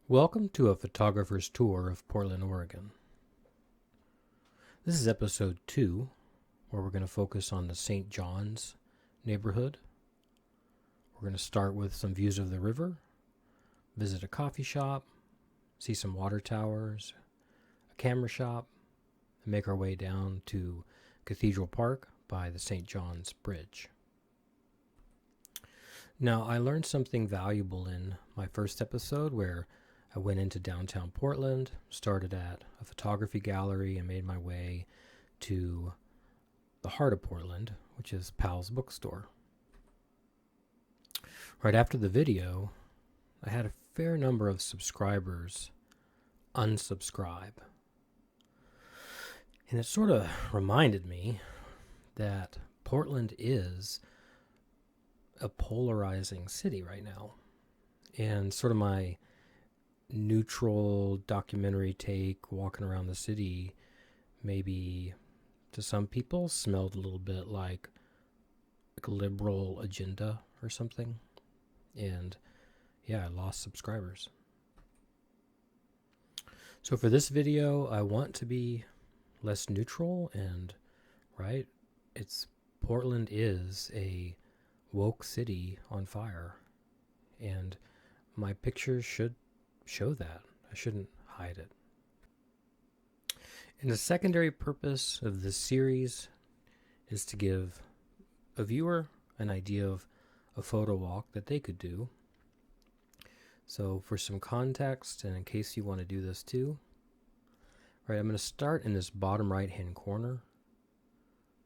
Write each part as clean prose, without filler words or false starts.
Welcome to a photographer's tour of Portland, Oregon. This is episode 2, where we're going to focus on the St. John's neighborhood. We're going to start with some views of the river, visit a coffee shop, see some water towers, a camera shop, and make our way down to Cathedral Park by the St. John's Bridge. Now, I learned something valuable in my first episode where I went into downtown Portland, started at a photography gallery, and made my way to the heart of Portland, which is Powell's Bookstore. Right after the video, I had a fair number of subscribers unsubscribe. And it sort of reminded me that Portland is a polarizing city right now. And sort of my neutral documentary take, walking around the city, maybe to some people smelled a little bit like a liberal agenda or something. And yeah, I lost subscribers. So for this video, I want to be less neutral and, right, Portland is a woke city on fire. And my pictures should show that. I shouldn't hide it. And the secondary purpose of this series is to give a viewer an idea of a photo walk that they could do. So for some context, and in case you want to do this too, right, I'm going to start in this bottom right hand corner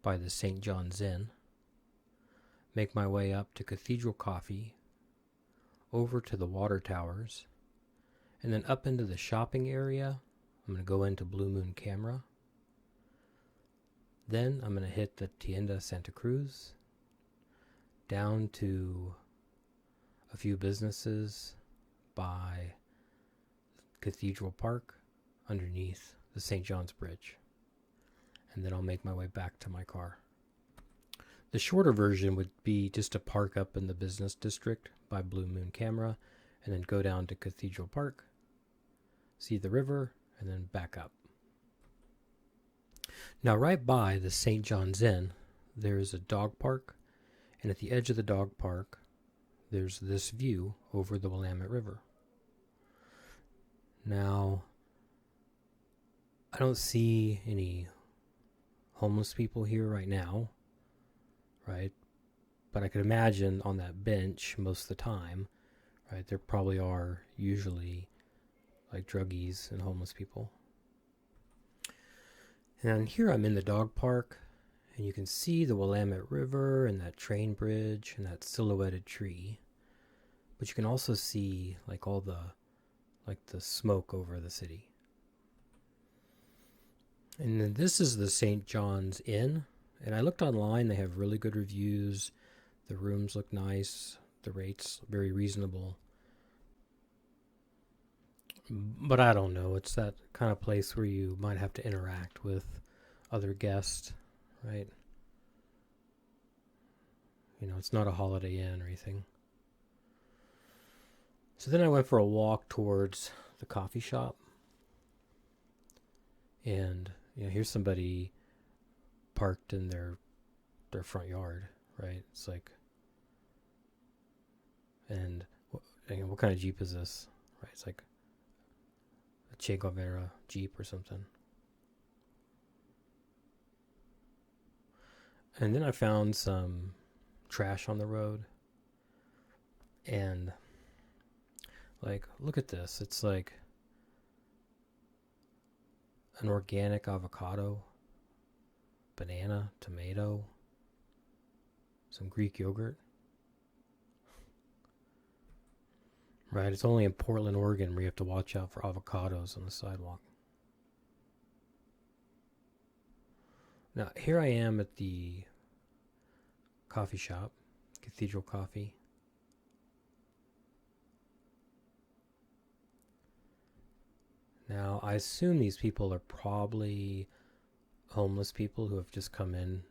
by the St. John's Inn, make my way up to Cathedral Coffee, over to the water towers, and then up into the shopping area. I'm going to go into Blue Moon Camera. Then I'm going to hit the Tienda Santa Cruz, down to a few businesses by Cathedral Park underneath the St. John's Bridge. And then I'll make my way back to my car. The shorter version would be just to park up in the business district by Blue Moon Camera and then go down to Cathedral Park, see the river, and then back up. Now, right by the St. John's Inn, there's a dog park, and at the edge of the dog park, there's this view over the Willamette River. Now, I don't see any homeless people here right now, right? But I could imagine on that bench most of the time, right, there probably are usually like druggies and homeless people. And here I'm in the dog park, and you can see the Willamette River and that train bridge and that silhouetted tree. But you can also see like all the smoke over the city. And then this is the St. John's Inn. And I looked online, they have really good reviews. The rooms look nice. The rates very reasonable. But I don't know. It's that kind of place where you might have to interact with other guests, right? You know, it's not a Holiday Inn or anything. So then I went for a walk towards the coffee shop. And, you know, here's somebody parked in their front yard, right? It's like, and what kind of Jeep is this, right? It's like a Che Guevara Jeep or something. And then I found some trash on the road, and like, look at this. It's like an organic avocado, banana, tomato, some Greek yogurt. Right, it's only in Portland, Oregon where you have to watch out for avocados on the sidewalk. Now, here I am at the coffee shop, Cathedral Coffee. Now, I assume these people are probably homeless people who have just come in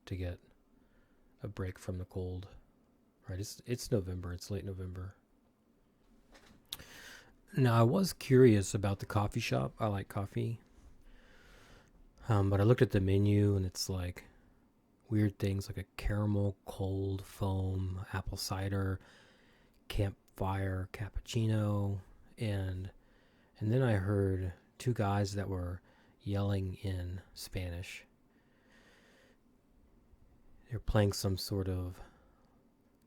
to get a break from the cold. Right, it's November, it's late November. Now, I was curious about the coffee shop. I like coffee. But I looked at the menu and it's like weird things like a caramel cold foam apple cider, campfire cappuccino, and then I heard two guys that were yelling in Spanish. They're playing some sort of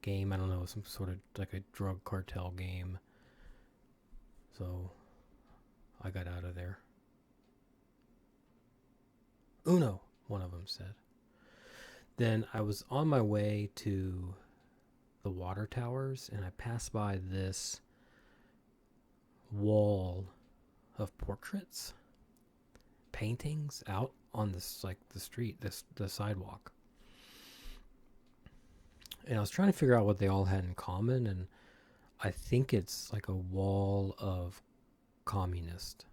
game. I don't know, some sort of like a drug cartel game. So I got out of there. Uno, one of them said. Then I was on my way to the water towers and I passed by this wall of portraits, paintings out on this like the street, the sidewalk. And I was trying to figure out what they all had in common, and I think it's like a wall of communist.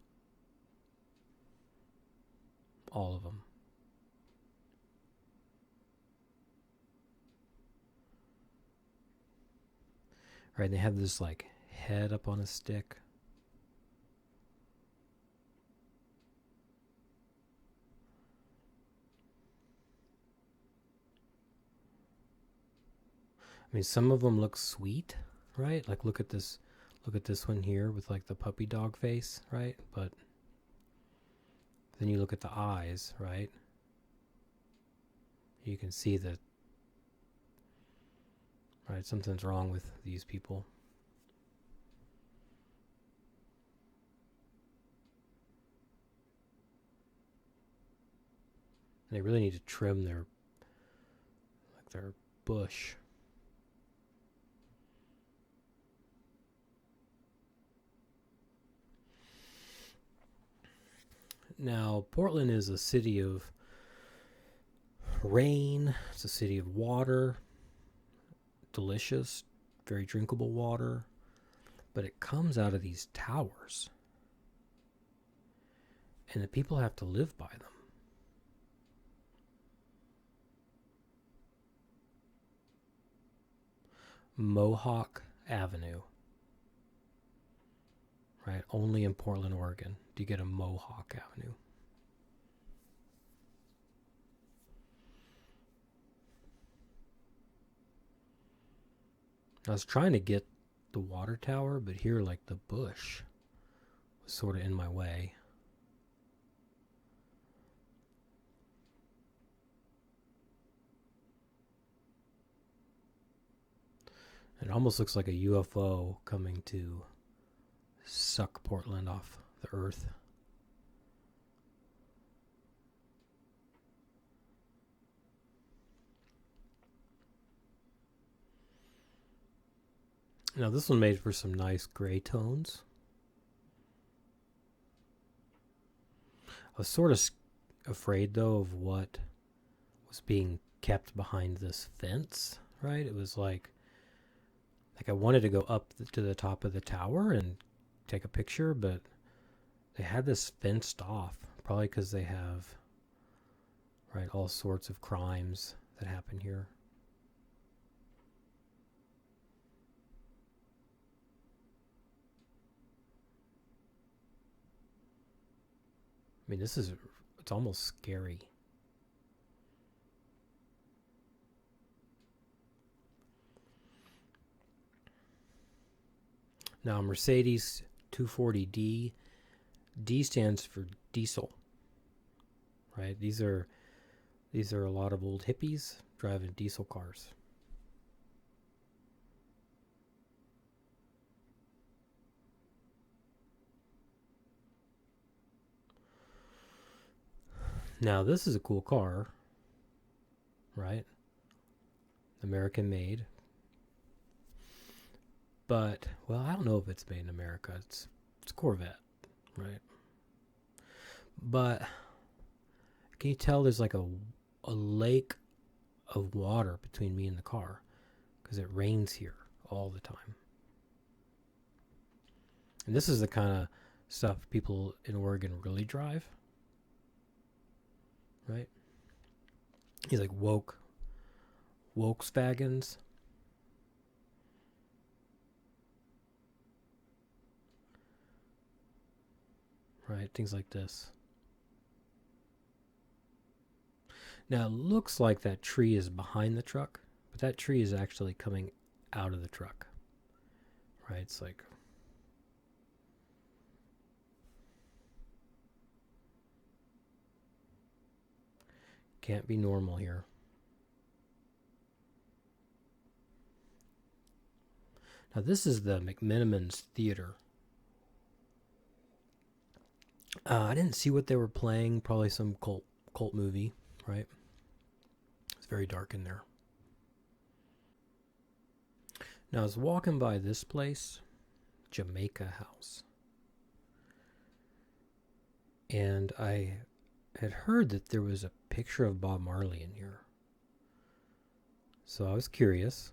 All of them. Right, they have this like head up on a stick. I mean, some of them look sweet, right? Like look at this one here with like the puppy dog face, right? But then you look at the eyes, right? You can see that, right, something's wrong with these people. They really need to trim their bush. Now, Portland is a city of rain. It's a city of water. Delicious, very drinkable water. But it comes out of these towers. And the people have to live by them. Mohawk Avenue. Right? Only in Portland, Oregon do you get a Mohawk Avenue. I was trying to get the water tower, but here, like, the bush was sort of in my way. It almost looks like a UFO coming to suck Portland off the earth. Now this one made for some nice gray tones. I was sort of afraid though of what was being kept behind this fence, right? It was like I wanted to go up to the top of the tower and take a picture, but they had this fenced off, probably because they have, right, all sorts of crimes that happen here. I mean, it's almost scary. Now, Mercedes 240D, D stands for diesel, right? These are a lot of old hippies driving diesel cars. Now, this is a cool car, right? American made. But, well, I don't know if it's made in America. It's Corvette, right? But can you tell there's like a lake of water between me and the car? Because it rains here all the time. And this is the kind of stuff people in Oregon really drive. Right? He's like right? Things like this. Now, it looks like that tree is behind the truck, but that tree is actually coming out of the truck, right? It's like, can't be normal here. Now, this is the McMenamins Theater. I didn't see what they were playing. Probably some cult movie, right? It's very dark in there. Now, I was walking by this place, Jamaican House, and I had heard that there was a picture of Bob Marley in here. So I was curious.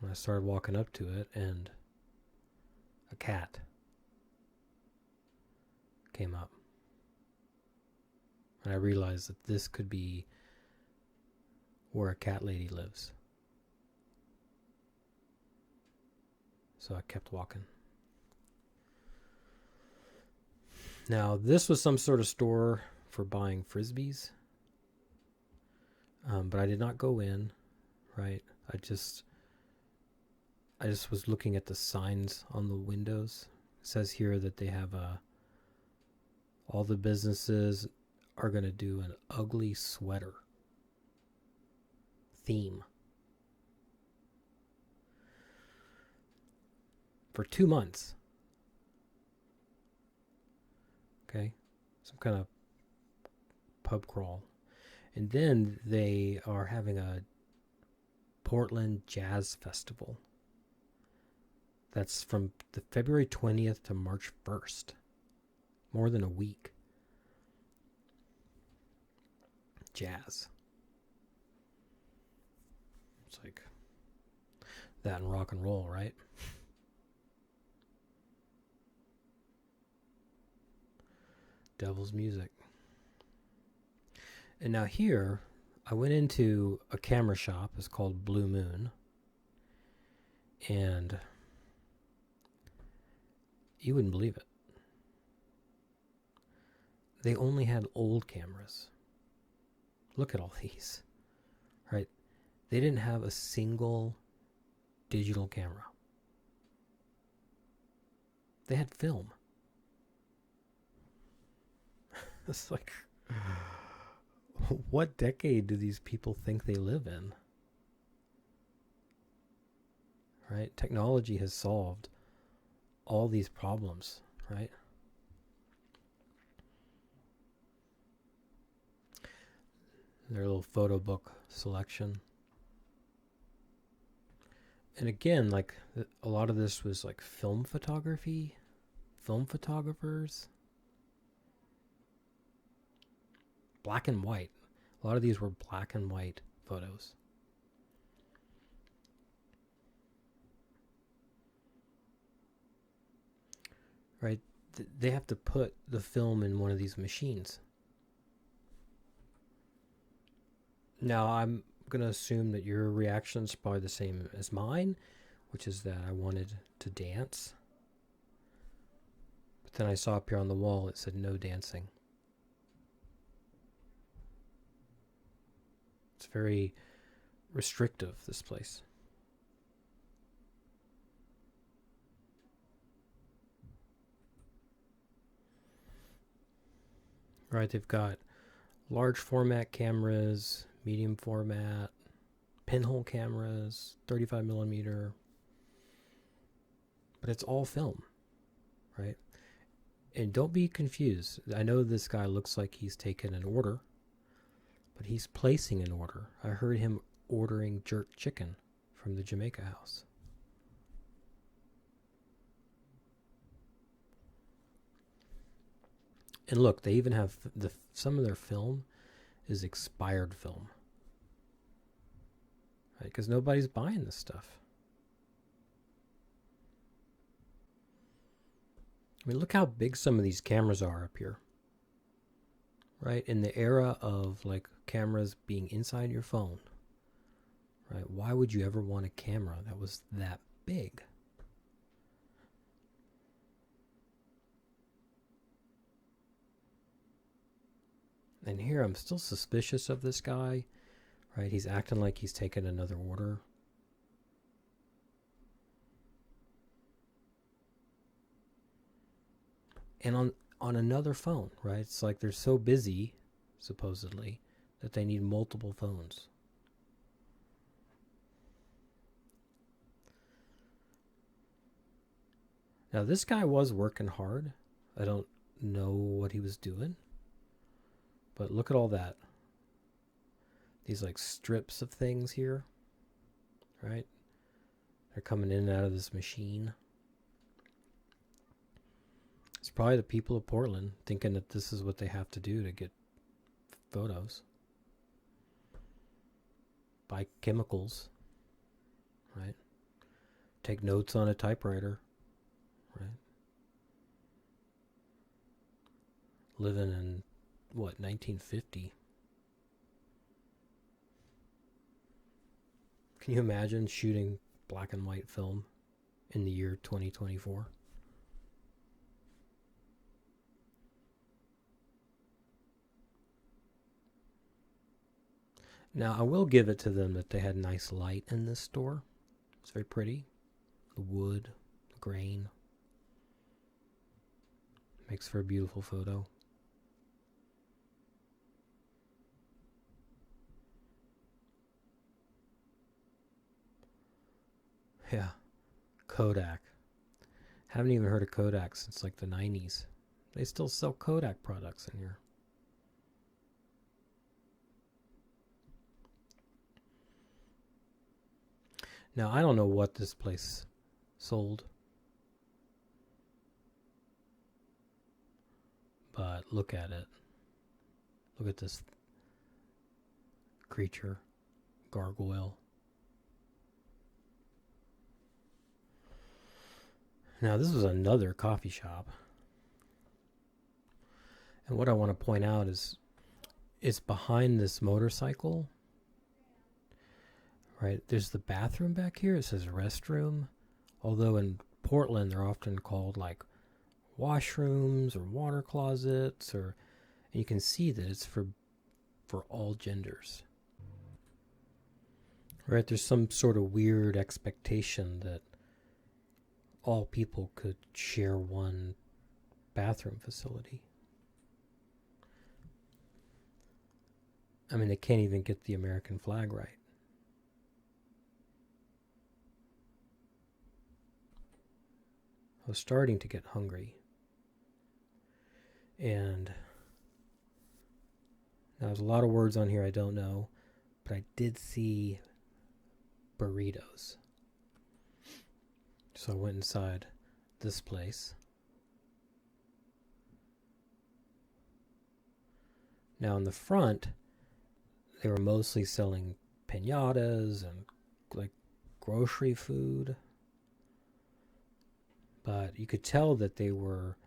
I started walking up to it, and a cat came up. And I realized that this could be where a cat lady lives. So I kept walking. Now, this was some sort of store for buying frisbees. But I did not go in, right? I just was looking at the signs on the windows. It says here that they have all the businesses are going to do an ugly sweater theme for 2 months. Okay, some kind of pub crawl. And then they are having a Portland Jazz Festival. That's from the February 20th to March 1st. More than a week. Jazz. It's like that and rock and roll, right? Devil's music. And now here, I went into a camera shop. It's called Blue Moon. And you wouldn't believe it. They only had old cameras. Look at all these, right? They didn't have a single digital camera. They had film. It's like, what decade do these people think they live in? Right? Technology has solved all these problems, right? Their little photo book selection. And again, like a lot of this was like film photography, film photographers. Black and white. A lot of these were black and white photos. Right? They have to put the film in one of these machines. Now, I'm going to assume that your reaction is probably the same as mine, which is that I wanted to dance. But then I saw up here on the wall, it said no dancing. It's very restrictive, this place. Right, they've got large format cameras, medium format, pinhole cameras, 35 millimeter. But it's all film, right? And don't be confused. I know this guy looks like he's taken an order, but he's placing an order. I heard him ordering jerk chicken from the Jamaican House. And look, they even have some of their film is expired film, right? Because nobody's buying this stuff. I mean, look how big some of these cameras are up here, right? In the era of like cameras being inside your phone, right? Why would you ever want a camera that was that big? And here I'm still suspicious of this guy, right? He's acting like he's taking another order. And on another phone, right? It's like they're so busy, supposedly, that they need multiple phones. Now, this guy was working hard. I don't know what he was doing. But look at all that. These like strips of things here, right? They're coming in and out of this machine. It's probably the people of Portland thinking that this is what they have to do to get photos. Buy chemicals, right? Take notes on a typewriter, right? Living in, what, 1950? Can you imagine shooting black and white film in the year 2024? Now, I will give it to them that they had nice light in this store. It's very pretty. The wood, the grain. Makes for a beautiful photo. Yeah. Kodak. Haven't even heard of Kodak since like the 90s. They still sell Kodak products in here. Now, I don't know what this place sold. But look at it. Look at this creature. Gargoyle. Now, this was another coffee shop. And what I want to point out is it's behind this motorcycle. Right? There's the bathroom back here. It says restroom. Although in Portland, they're often called like washrooms or water closets. And you can see that it's for all genders. Right? There's some sort of weird expectation that all people could share one bathroom facility. I mean, they can't even get the American flag right. I was starting to get hungry. And now there's a lot of words on here I don't know, but I did see burritos. So I went inside this place. Now in the front, they were mostly selling piñatas and like grocery food. But you could tell that they were,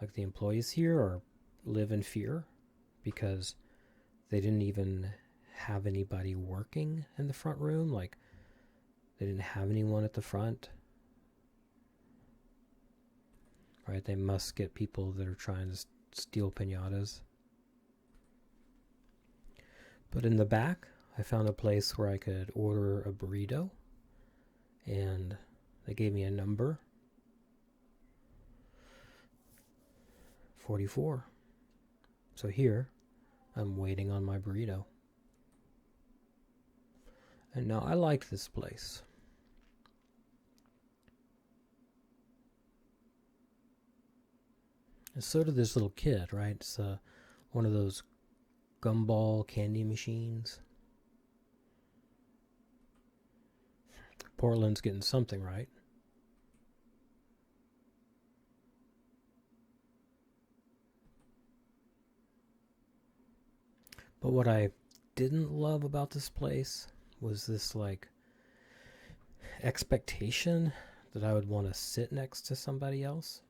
like the employees here live in fear because they didn't even have anybody working in the front room. Like they didn't have anyone at the front. Right? They must get people that are trying to steal piñatas. But in the back, I found a place where I could order a burrito. And they gave me a number. 44. So here, I'm waiting on my burrito. And now I like this place. And so did this little kid, right? It's one of those gumball candy machines. Portland's getting something right. But what I didn't love about this place was this like expectation that I would want to sit next to somebody else,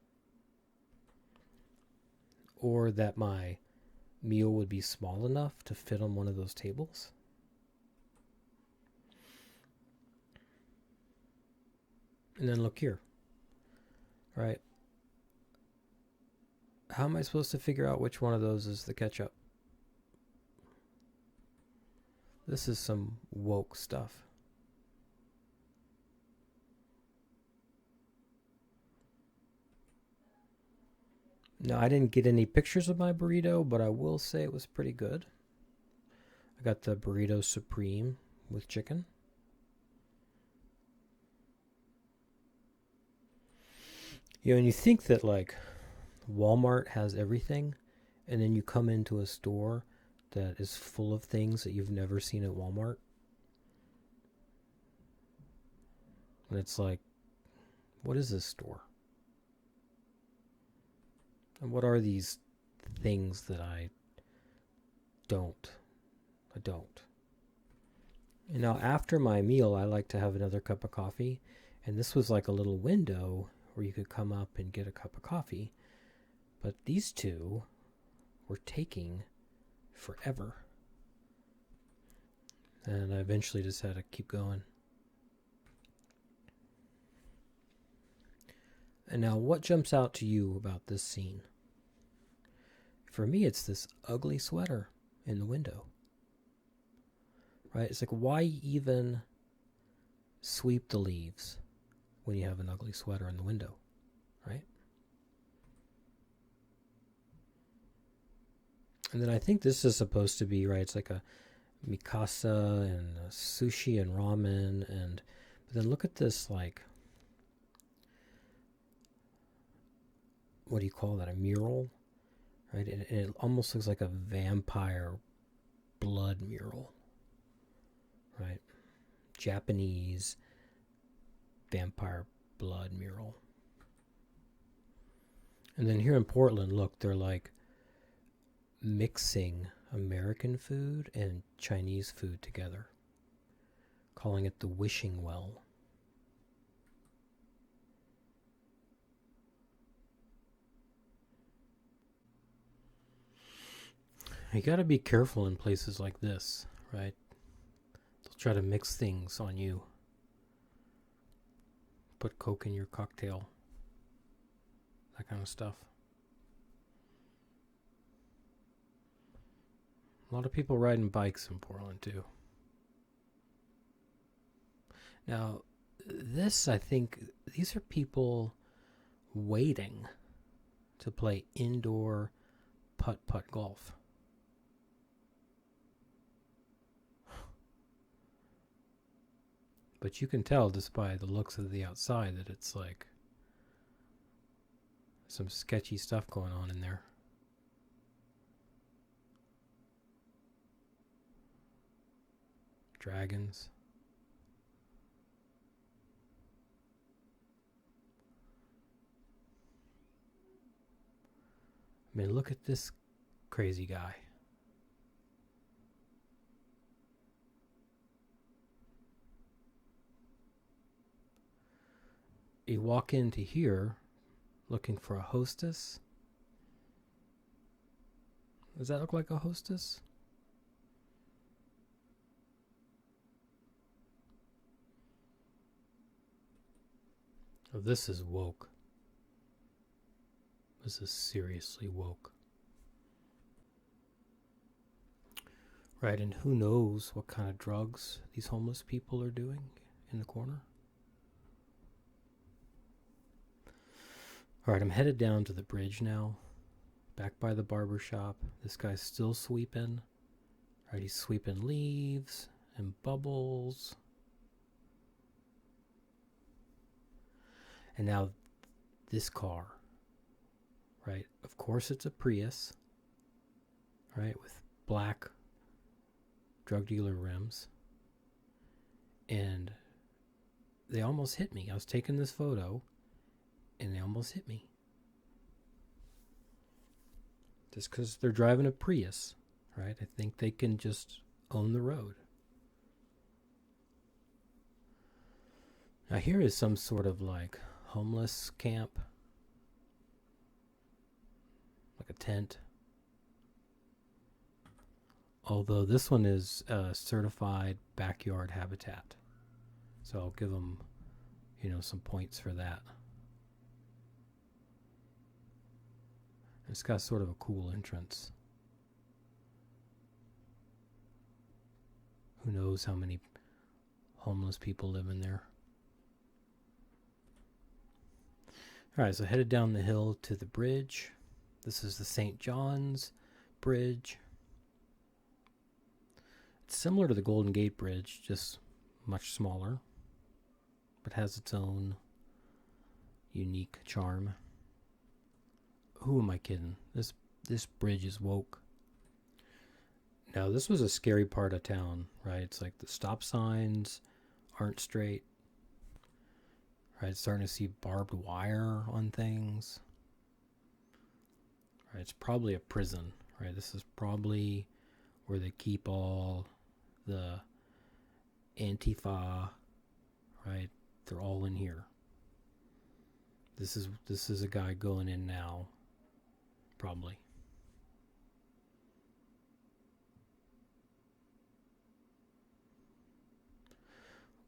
or that my meal would be small enough to fit on one of those tables. And then look here, right? How am I supposed to figure out which one of those is the ketchup? This is some woke stuff. No, I didn't get any pictures of my burrito, but I will say it was pretty good. I got the burrito supreme with chicken. You know, and you think that like Walmart has everything, and then you come into a store that is full of things that you've never seen at Walmart. And it's like, what is this store? And what are these things that I don't? And now after my meal, I like to have another cup of coffee. And this was like a little window where you could come up and get a cup of coffee. But these two were taking forever. And I eventually just had to keep going. And now what jumps out to you about this scene? For me, it's this ugly sweater in the window. Right? It's like, why even sweep the leaves when you have an ugly sweater in the window? Right? And then I think this is supposed to be, right, it's like a mikasa and sushi and ramen. But then look at this, like, what do you call that? A mural? Right? And it almost looks like a vampire blood mural. Right? Japanese vampire blood mural. And then here in Portland, look, they're like mixing American food and Chinese food together, calling it the wishing well. You got to be careful in places like this, right? They'll try to mix things on you. Put Coke in your cocktail. That kind of stuff. A lot of people riding bikes in Portland too. Now, this, I think, these are people waiting to play indoor putt-putt golf. But you can tell just by the looks of the outside that it's like some sketchy stuff going on in there. Dragons. I mean, look at this crazy guy. You walk into here looking for a hostess. Does that look like a hostess? Oh, this is woke. This is seriously woke. Right, and who knows what kind of drugs these homeless people are doing in the corner? Alright, I'm headed down to the bridge now. Back by the barber shop. This guy's still sweeping. Right, he's sweeping leaves and bubbles. And now this car. Right, of course it's a Prius. Right, with black drug dealer rims. And they almost hit me. I was taking this photo and they almost hit me. Just because they're driving a Prius, right? I think they can just own the road. Now here is some sort of like homeless camp. Like a tent. Although this one is certified backyard habitat. So I'll give them, some points for that. It's got sort of a cool entrance. Who knows how many homeless people live in there. Alright, so headed down the hill to the bridge. This is the St. John's Bridge. It's similar to the Golden Gate Bridge, just much smaller, but has its own unique charm. Who am I kidding? This bridge is woke. Now, this was a scary part of town, right? It's like the stop signs aren't straight. Right, starting to see barbed wire on things. Right, it's probably a prison, right? This is probably where they keep all the Antifa, right? They're all in here. This is a guy going in now, probably.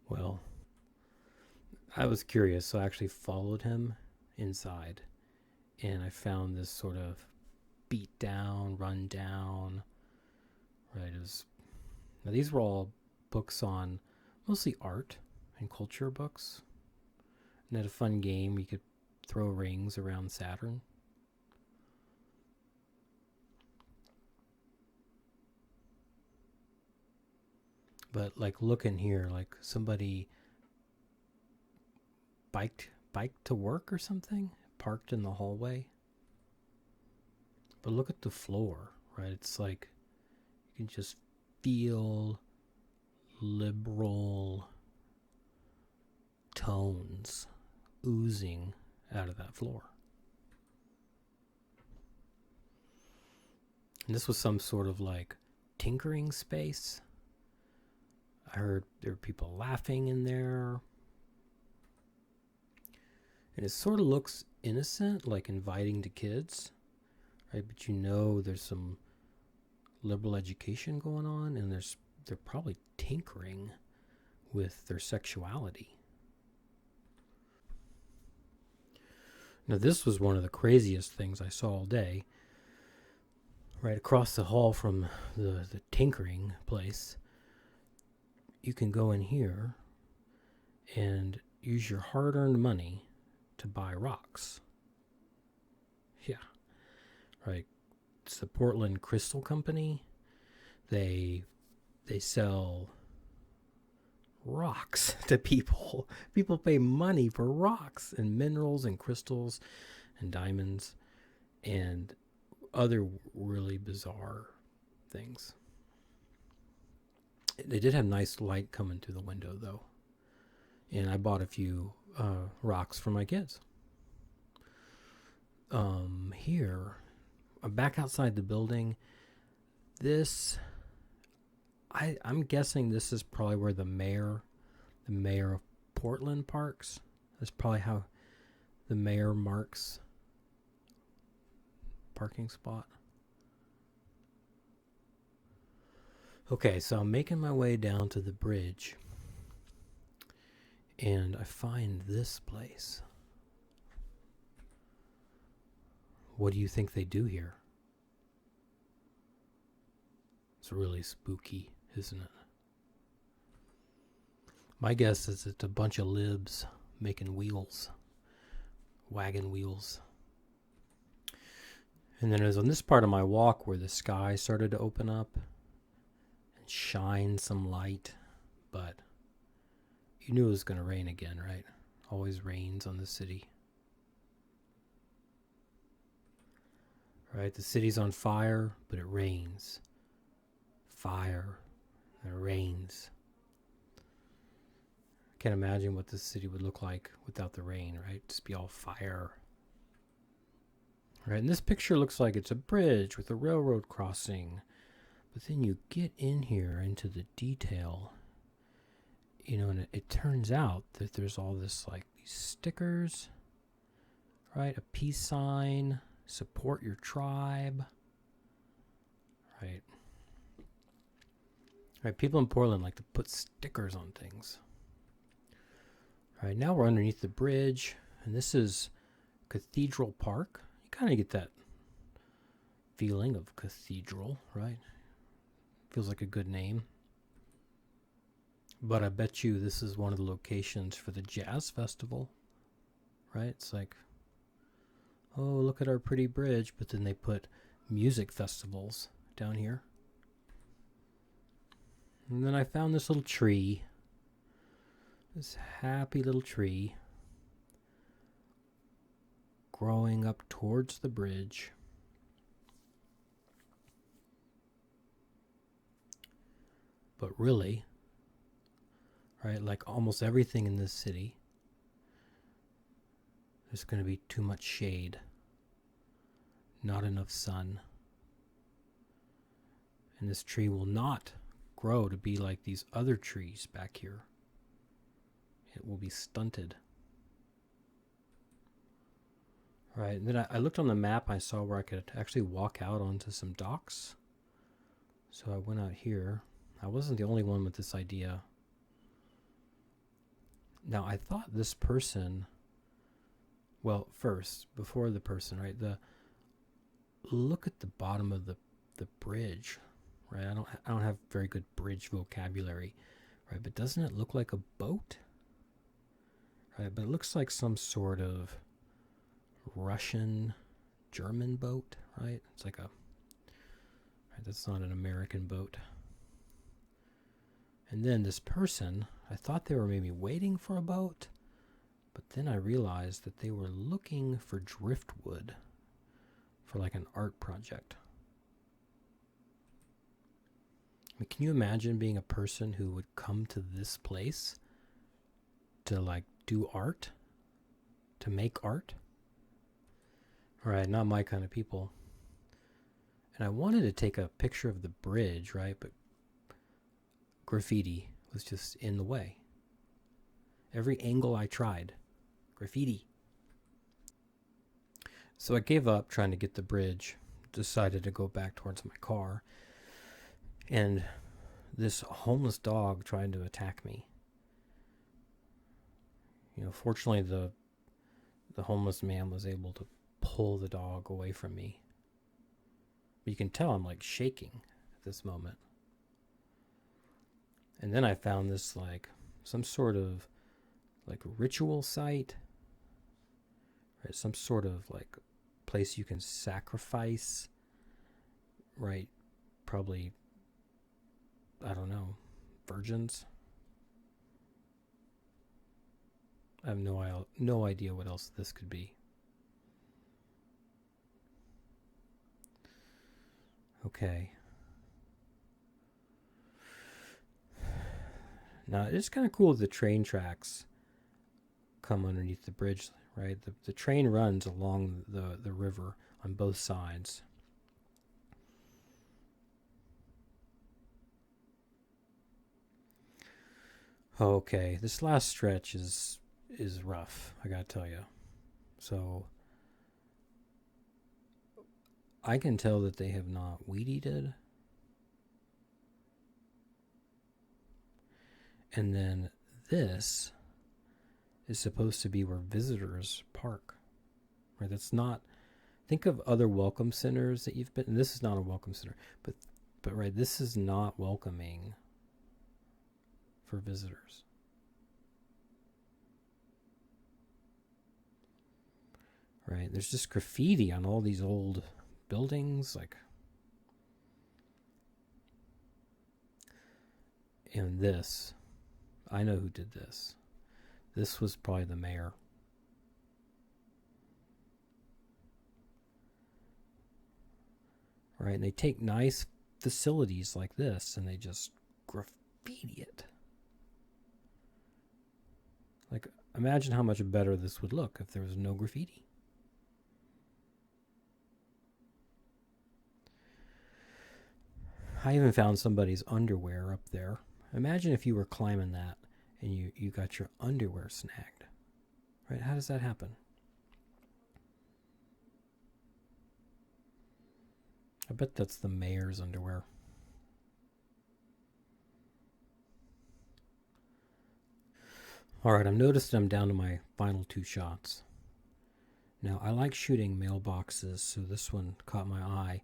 Well, I was curious, so I actually followed him inside, and I found this sort of beat down, run down, right? Now these were all books on mostly art and culture books. And had a fun game. You could throw rings around Saturn. But like, look in here, like somebody biked to work or something, parked in the hallway. But look at the floor, right? It's like you can just feel liberal tones oozing out of that floor. And this was some sort of like tinkering space. I heard there were people laughing in there. And it sort of looks innocent, like inviting to kids, right? But you know there's some liberal education going on, and they're probably tinkering with their sexuality. Now this was one of the craziest things I saw all day. Right across the hall from the tinkering place, you can go in here and use your hard-earned money to buy rocks. Yeah. Right. It's the Portland Crystal Company. They sell rocks to people. People pay money for rocks and minerals and crystals and diamonds and other really bizarre things. They did have nice light coming through the window, though. And I bought a few rocks for my kids. Here, I'm back outside the building. I'm guessing this is probably where the mayor of Portland parks. That's probably how the mayor marks parking spot. Okay, so I'm making my way down to the bridge, and I find this place. What do you think they do here? It's really spooky, isn't it? My guess is it's a bunch of libs making wheels, wagon wheels. And then it was on this part of my walk where the sky started to open up and shine some light, but you knew it was going to rain again, right? Always rains on the city. Right? The city's on fire, but it rains. Fire, and it rains. Can't imagine what this city would look like without the rain, right? Just be all fire. Right, and this picture looks like it's a bridge with a railroad crossing. But then you get in here into the detail, and it turns out that there's all this, like, these stickers, right? A peace sign, support your tribe, right? Right, people in Portland like to put stickers on things. All right, now we're underneath the bridge, and this is Cathedral Park. You kind of get that feeling of cathedral, right? Feels like a good name. But I bet you this is one of the locations for the jazz festival, right? It's like, oh, look at our pretty bridge, but then they put music festivals down here. And then I found this little tree, this happy little tree, growing up towards the bridge. But really, right, like almost everything in this city, there's going to be too much shade, not enough sun. And this tree will not grow to be like these other trees back here. It will be stunted. Right, and then I looked on the map. I saw where I could actually walk out onto some docks. So I went out here. I wasn't the only one with this idea. Now I thought this person, well, first, before the person, right, look at the bottom of the bridge, right? I don't have very good bridge vocabulary, right? But doesn't it look like a boat? Right, but it looks like some sort of Russian, German boat, right? It's like right, that's not an American boat. And then this person, I thought they were maybe waiting for a boat, but then I realized that they were looking for driftwood for like an art project. I mean, can you imagine being a person who would come to this place to like do art, to make art? Right, not my kind of people. And I wanted to take a picture of the bridge, right? But graffiti was just in the way. Every angle I tried, graffiti. So I gave up trying to get the bridge, decided to go back towards my car. And this homeless dog tried to attack me. You know, fortunately the homeless man was able to pull the dog away from me. But you can tell I'm like shaking at this moment. And then I found this like some sort of like ritual site, right? Some sort of like place you can sacrifice, right? Probably, I don't know, virgins. I have no idea what else this could be. Okay. Now, it's kind of cool the train tracks come underneath the bridge, right? The train runs along the river on both sides. Okay, this last stretch is rough, I gotta tell you. So I can tell that they have not weed eated. And then this is supposed to be where visitors park, right? That's not, think of other welcome centers that you've been, and this is not a welcome center, but right, this is not welcoming for visitors. Right, there's just graffiti on all these old buildings, like, and this, I know who did this. This was probably the mayor. Right, and they take nice facilities like this and they just graffiti it. Like, imagine how much better this would look if there was no graffiti. I even found somebody's underwear up there. Imagine if you were climbing that and you got your underwear snagged. Right? How does that happen? I bet that's the mayor's underwear. Alright, I've noticed I'm down to my final 2 shots. Now, I like shooting mailboxes, so this one caught my eye.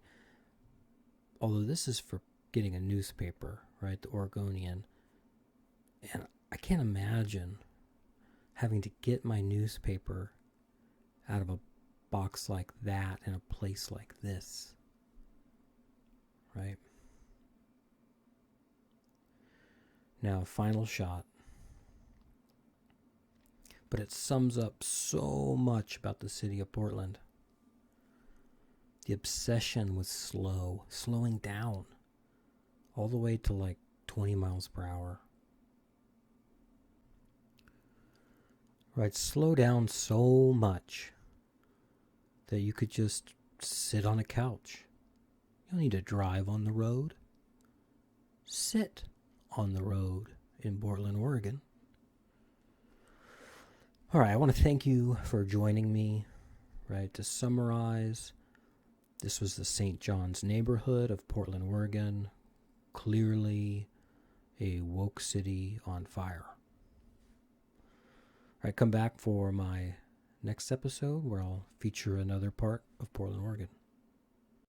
although this is for getting a newspaper, right, the Oregonian, and I can't imagine having to get my newspaper out of a box like that in a place like this, right? Now, final shot. But it sums up so much about the city of Portland. The obsession with slowing down, all the way to like 20 miles per hour. Right, slow down so much that you could just sit on a couch. You don't need to drive on the road. Sit on the road in Portland, Oregon. All right, I want to thank you for joining me. Right, to summarize, this was the St. John's neighborhood of Portland, Oregon. Clearly a woke city on fire. All right, come back for my next episode where I'll feature another part of Portland, Oregon.